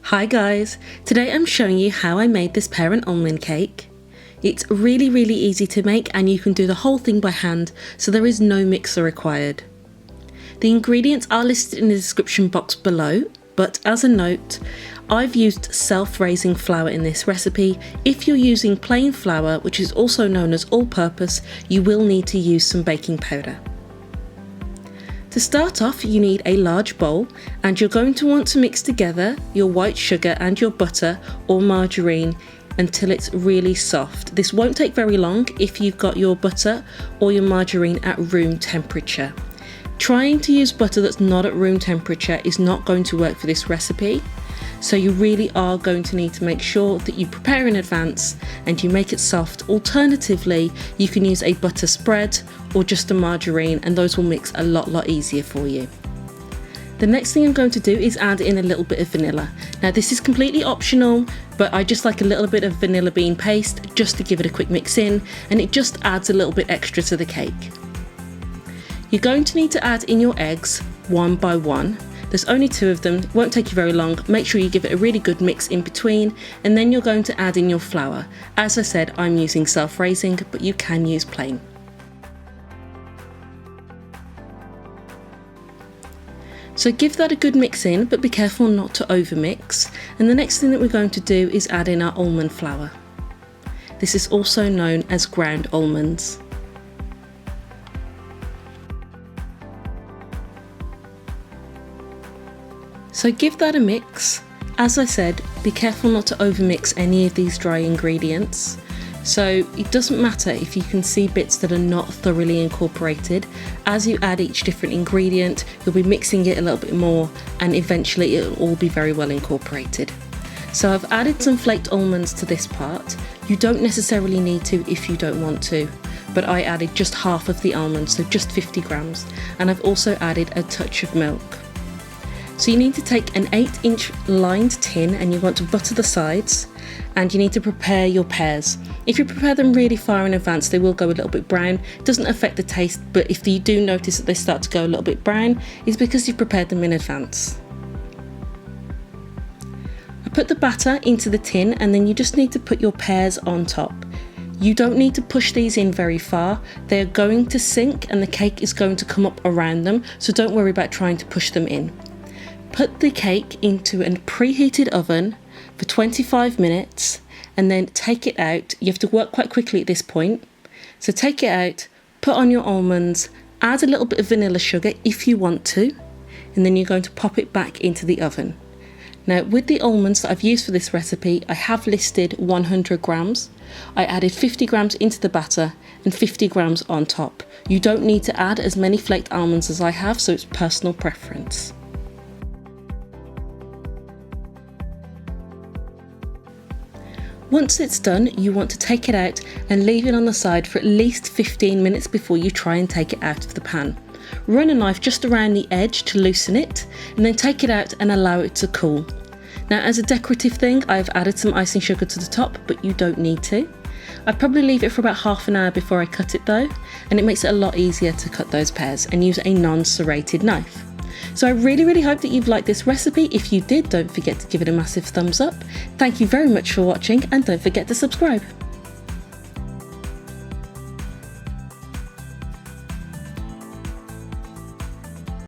Hi guys, today I'm showing you how I made this pear and almond cake. It's really easy to make and you can do the whole thing by hand, so there is no mixer required. The ingredients are listed in the description box below, but as a note, I've used self-raising flour in this recipe. If you're using plain flour, which is also known as all-purpose, you will need to use some baking powder. To start off, you need a large bowl and you're going to want to mix together your white sugar and your butter or margarine until it's really soft. This won't take very long if you've got your butter or your margarine at room temperature. Trying to use butter that's not at room temperature is not going to work for this recipe. So you really are going to need to make sure that you prepare in advance and you make it soft. Alternatively, you can use a butter spread or just a margarine and those will mix a lot easier for you. The next thing I'm going to do is add in a little bit of vanilla. Now this is completely optional, but I just like a little bit of vanilla bean paste just to give it a quick mix in, and it just adds a little bit extra to the cake. You're going to need to add in your eggs one by one. There's only 2 of them, it won't take you very long. Make sure you give it a really good mix in between, and then you're going to add in your flour. As I said, I'm using self-raising, but you can use plain. So give that a good mix in, but be careful not to overmix. And the next thing that we're going to do is add in our almond flour. This is also known as ground almonds. So give that a mix. As I said, be careful not to overmix any of these dry ingredients. So it doesn't matter if you can see bits that are not thoroughly incorporated. As you add each different ingredient, you'll be mixing it a little bit more and eventually it'll all be very well incorporated. So I've added some flaked almonds to this part. You don't necessarily need to if you don't want to, but I added just half of the almonds, so just 50 grams. And I've also added a touch of milk. So you need to take an 8-inch lined tin and you want to butter the sides, and you need to prepare your pears. If you prepare them really far in advance, they will go a little bit brown. It doesn't affect the taste, but if you do notice that they start to go a little bit brown, it's because you've prepared them in advance. I put the batter into the tin and then you just need to put your pears on top. You don't need to push these in very far. They're going to sink and the cake is going to come up around them, so don't worry about trying to push them in. Put the cake into a preheated oven for 25 minutes and then take it out. You have to work quite quickly at this point. So take it out, put on your almonds, add a little bit of vanilla sugar if you want to, and then you're going to pop it back into the oven. Now with the almonds that I've used for this recipe, I have listed 100 grams. I added 50 grams into the batter and 50 grams on top. You don't need to add as many flaked almonds as I have, so it's personal preference. Once it's done, you want to take it out and leave it on the side for at least 15 minutes before you try and take it out of the pan. Run a knife just around the edge to loosen it, and then take it out and allow it to cool. Now as a decorative thing, I've added some icing sugar to the top, but you don't need to. I'd probably leave it for about half an hour before I cut it though, and it makes it a lot easier to cut those pears, and use a non-serrated knife. So I really hope that you've liked this recipe. If you did, don't forget to give it a massive thumbs up. Thank you very much for watching and don't forget to subscribe.